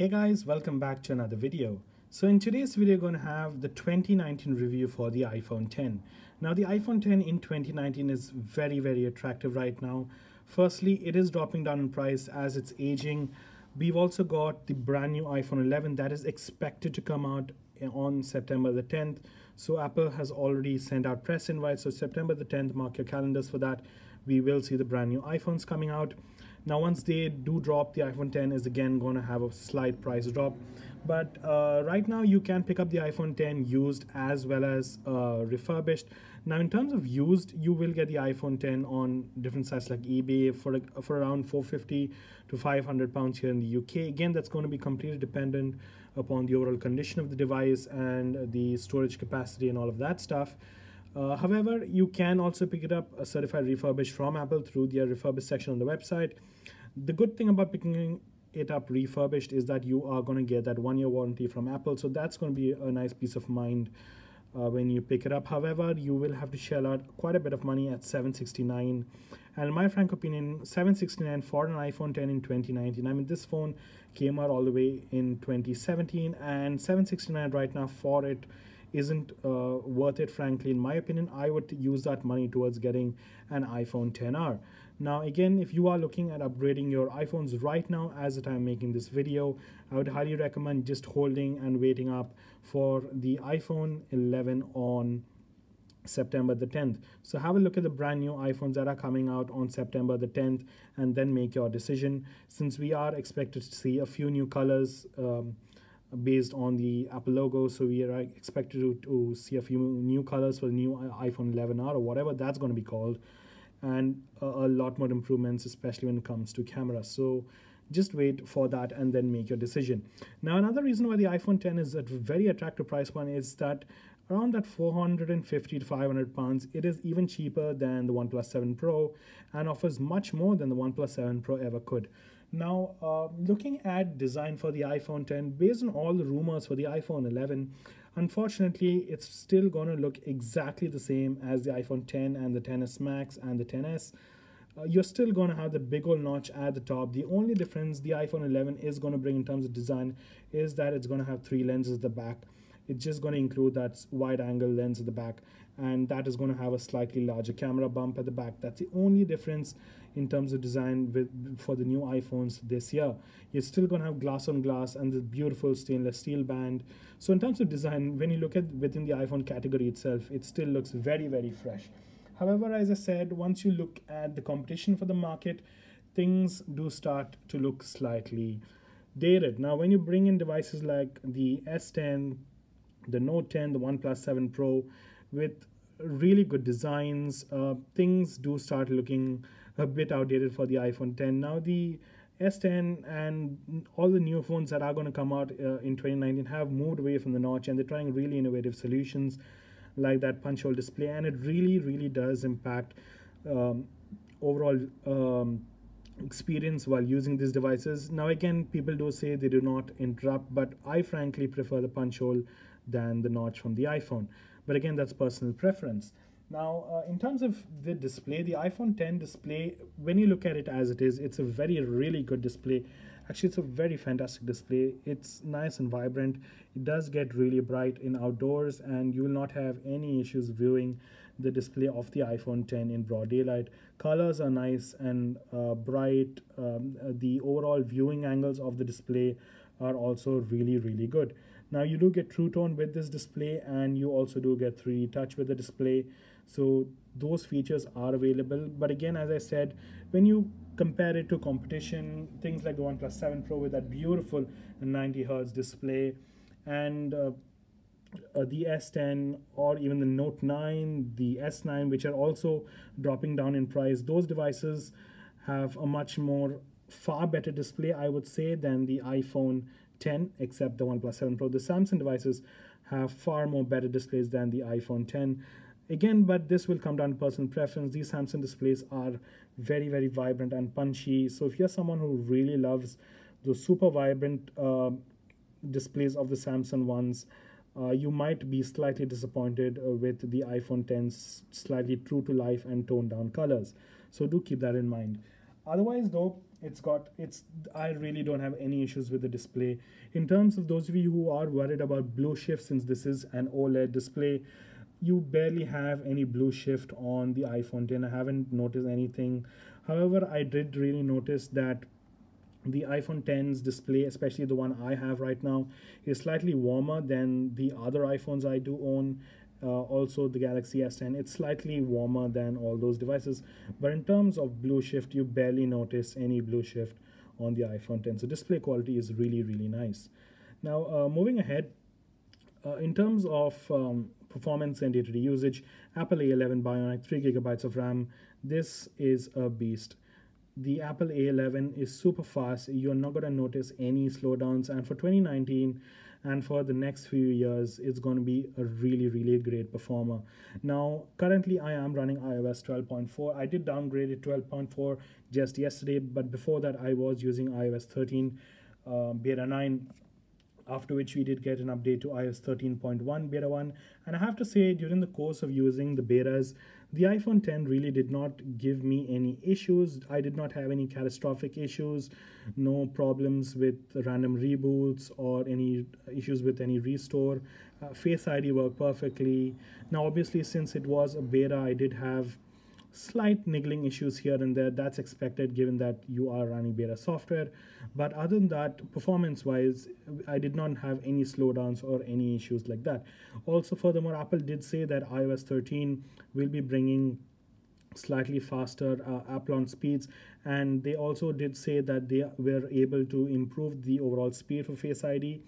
Hey guys, welcome back to another video. So in today's video, we're going to have the 2019 review for the iPhone 10. Now the iPhone 10 in 2019 is very attractive right now. Firstly, it is dropping down in price as it's aging. We've also got the brand new iPhone 11 that is expected to come out on September the 10th. So Apple has already sent out press invites. So September the 10th, mark your calendars for that. We will see the brand new iPhones coming out. Now, once they do drop, the iPhone 10 is again going to have a slight price drop. But right now, you can pick up the iPhone 10 used as well as refurbished. Now, in terms of used, you will get the iPhone 10 on different sites like eBay for around 450 to 500 pounds here in the UK. Again, that's going to be completely dependent upon the overall condition of the device and the storage capacity and all of that stuff. However, you can also pick it up certified refurbished from Apple through their refurbished section on the website. The good thing about picking it up refurbished is that you are going to get that 1-year warranty from Apple. So that's going to be a nice peace of mind when you pick it up. However, you will have to shell out quite a bit of money at $769. And in my frank opinion, $769 for an iPhone 10 in 2019. I mean, this phone came out all the way in 2017, and $769 right now for it isn't worth it. Frankly, in my opinion, I would use that money towards getting an iPhone 10R. Now again, if you are looking at upgrading your iPhones right now as the time making this video, I would highly recommend just holding and waiting up for the iPhone 11 on September the 10th. So have a look at the brand new iPhones that are coming out on September the 10th and then make your decision, since we are expected to see a few new colors based on the Apple logo. So we are expected to see a few new colors for the new iPhone 11R or whatever that's going to be called, and a lot more improvements, especially when it comes to camera. So just wait for that and then make your decision. Now, another reason why the iPhone 10 is at a very attractive price point is that around that 450 to 500 pounds, it is even cheaper than the OnePlus 7 Pro and offers much more than the OnePlus 7 Pro ever could. Now, looking at design for the iPhone 10, based on all the rumors for the iPhone 11, unfortunately, it's still going to look exactly the same as the iPhone 10 and the XS Max and the XS. You're still going to have the big old notch at the top. The only difference the iPhone 11 is going to bring in terms of design is that it's going to have 3 lenses at the back. It's just going to include that wide angle lens at the back, and that is going to have a slightly larger camera bump at the back. That's the only difference in terms of design for the new iPhones this year. You're still going to have glass on glass and the beautiful stainless steel band. So in terms of design, when you look at within the iPhone category itself, it still looks very fresh. However, as I said, once you look at the competition for the market, things do start to look slightly dated. Now, when you bring in devices like the S10, the Note 10, the OnePlus 7 Pro with really good designs, things do start looking a bit outdated for the iPhone 10. Now the S10 and all the new phones that are going to come out in 2019 have moved away from the notch, and they're trying really innovative solutions like that punch hole display, and it really does impact overall experience while using these devices. Now again, people do say they do not interrupt, but I frankly prefer the punch hole than the notch from the iPhone. But again, that's personal preference. Now, in terms of the display, the iPhone 10 display, when you look at it as it is, it's a really good display. Actually, it's a very fantastic display. It's nice and vibrant. It does get really bright in outdoors, and you will not have any issues viewing the display of the iPhone 10 in broad daylight. Colors are nice and bright. The overall viewing angles of the display are also really good. Now, you do get True Tone with this display, and you also do get 3D Touch with the display. So those features are available. But again, as I said, when you compare it to competition, things like the OnePlus 7 Pro with that beautiful 90 Hz display, and the S10 or even the Note 9, the S9, which are also dropping down in price, those devices have a far better display, I would say, than the iPhone 10, except the OnePlus 7 Pro. The Samsung devices have far more better displays than the iPhone 10. Again, but this will come down to personal preference. These Samsung displays are very vibrant and punchy. So if you're someone who really loves those super vibrant displays of the Samsung ones, you might be slightly disappointed with the iPhone 10's slightly true to life and toned down colors. So do keep that in mind. Otherwise though, it's I really don't have any issues with the display. In terms of those of you who are worried about blue shift, since this is an OLED display, you barely have any blue shift on the iPhone 10. I haven't noticed anything. However, I did really notice that the iPhone 10's display, especially the one I have right now, is slightly warmer than the other iPhones I do own. Also, the Galaxy S10, it's slightly warmer than all those devices. But in terms of blue shift, you barely notice any blue shift on the iPhone 10. So display quality is really, really nice. Now, moving ahead, in terms of performance and day-to-day usage, Apple A11 Bionic, 3 gigabytes of RAM. This is a beast. The Apple A11 is super fast. You're not going to notice any slowdowns. And for 2019 and for the next few years, it's going to be a really, really great performer. Now, currently I am running iOS 12.4. I did downgrade it 12.4 just yesterday, but before that I was using iOS 13 beta 9, after which we did get an update to iOS 13.1 beta 1. And I have to say, during the course of using the betas, the iPhone 10 really did not give me any issues. I did not have any catastrophic issues, no problems with random reboots or any issues with any restore. Face ID worked perfectly. Now, obviously, since it was a beta, I did have slight niggling issues here and there. That's expected given that you are running beta software. But other than that, performance wise, I did not have any slowdowns or any issues like that. Also, furthermore, Apple did say that iOS 13 will be bringing slightly faster Apple speeds, and they also did say that they were able to improve the overall speed for Face ID.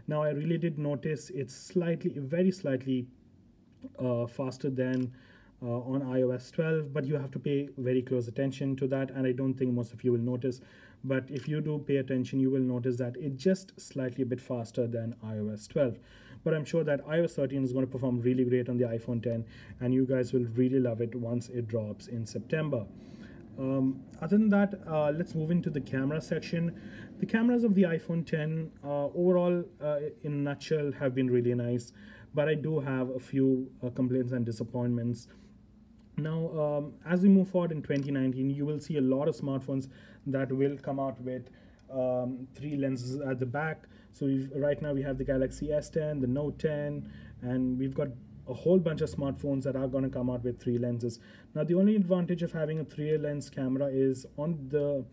Now, I really did notice it's very slightly faster than on iOS 12, but you have to pay very close attention to that, and I don't think most of you will notice. But if you do pay attention, you will notice that it's just slightly a bit faster than iOS 12. But I'm sure that iOS 13 is going to perform really great on the iPhone 10, and you guys will really love it once it drops in September. Other than that, let's move into the camera section. The cameras of the iPhone 10 overall, in a nutshell, have been really nice, but I do have a few complaints and disappointments. Now, as we move forward in 2019, you will see a lot of smartphones that will come out with 3 lenses at the back. So right now we have the Galaxy S10, the Note 10, and we've got a whole bunch of smartphones that are going to come out with 3 lenses. Now, the only advantage of having a 3-lens camera is on the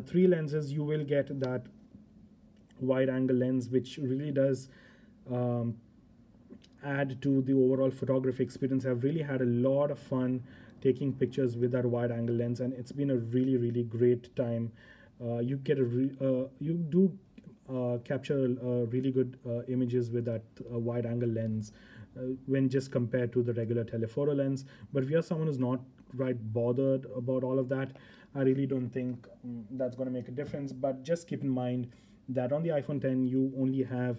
3 lenses, you will get that wide-angle lens, which really does add to the overall photography experience. I've really had a lot of fun taking pictures with that wide angle lens, and it's been a really, really great time. You do capture really good images with that wide angle lens when just compared to the regular telephoto lens. But if you're someone who's not bothered about all of that, I really don't think that's going to make a difference. But just keep in mind that on the iPhone 10 you only have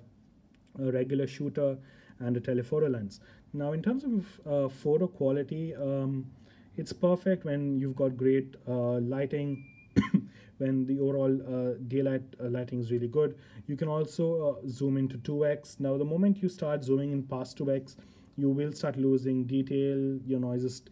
a regular shooter and a telephoto lens. Now, in terms of photo quality, it's perfect when you've got great lighting, when the overall daylight lighting is really good. You can also zoom into 2x. Now, the moment you start zooming in past 2x, you will start losing detail. Your noises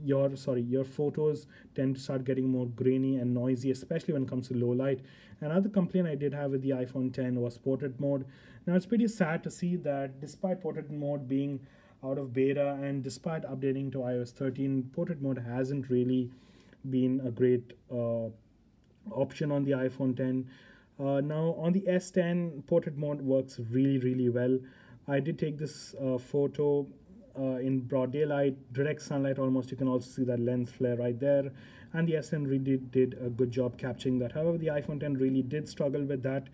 your photos tend to start getting more grainy and noisy, especially when it comes to low light. Another complaint I did have with the iPhone 10 was portrait mode. Now, it's pretty sad to see that despite portrait mode being out of beta and despite updating to iOS 13, portrait mode hasn't really been a great option on the iPhone 10. Now, on the S10, portrait mode works really, really well. I did take this photo in broad daylight, direct sunlight almost. You can also see that lens flare right there, and the S10 really did a good job capturing that. However, the iPhone 10 really did struggle with that.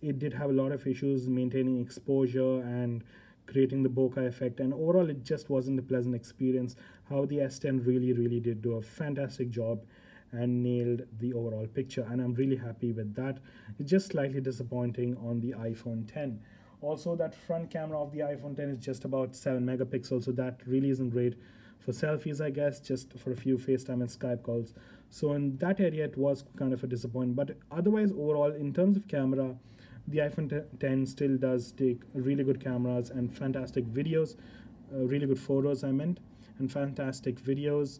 It did have a lot of issues maintaining exposure and creating the bokeh effect, and overall it just wasn't a pleasant experience. How the S10 really, really did do a fantastic job and nailed the overall picture, and I'm really happy with that. It's just slightly disappointing on the iPhone 10. Also, that front camera of the iPhone 10 is just about 7 megapixels, so that really isn't great for selfies, I guess, just for a few FaceTime and Skype calls. So in that area, it was kind of a disappointment. But otherwise, overall, in terms of camera, the iPhone 10 still does take really good cameras and fantastic videos, really good photos, I meant, and fantastic videos.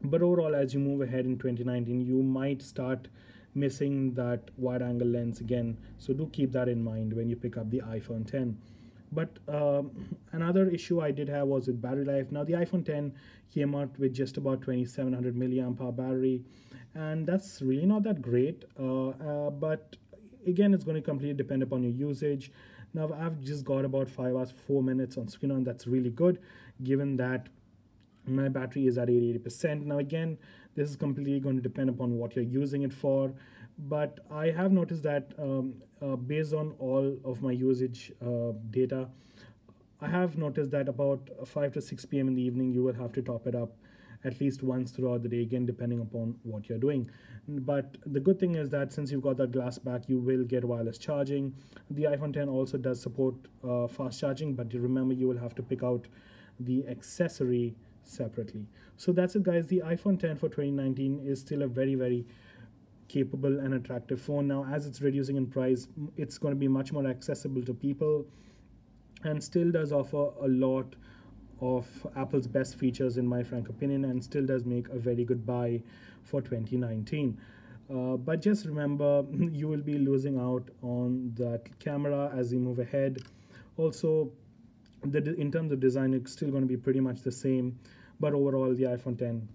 But overall, as you move ahead in 2019, you might start missing that wide angle lens again, so do keep that in mind when you pick up the iPhone 10. But another issue I did have was with battery life. Now the iPhone 10 came out with just about 2700 milliamp hour battery, and that's really not that great, but again, it's going to completely depend upon your usage. Now I've just got about 5 hours 4 minutes on screen, and that's really good given that my battery is at 80%. Now again, this is completely going to depend upon what you're using it for, but I have noticed that based on all of my usage data, I have noticed that about 5 to 6 p.m. in the evening you will have to top it up at least once throughout the day, again depending upon what you're doing. But the good thing is that since you've got that glass back, you will get wireless charging. The iPhone 10 also does support fast charging, but remember, you will have to pick out the accessory separately. So that's it, guys. The iPhone 10 for 2019 is still a very capable and attractive phone. Now as it's reducing in price, it's going to be much more accessible to people, and still does offer a lot of Apple's best features in my frank opinion, and still does make a very good buy for 2019. But just remember, you will be losing out on that camera as you move ahead. Also, in terms of design, it's still going to be pretty much the same, but overall the iPhone 10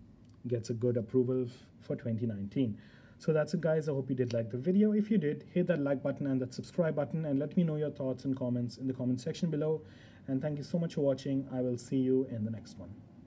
gets a good approval for 2019. So that's it, guys. I hope you did like the video. If you did, hit that like button and that subscribe button, and let me know your thoughts and comments in the comment section below. And thank you so much for watching. I will see you in the next one.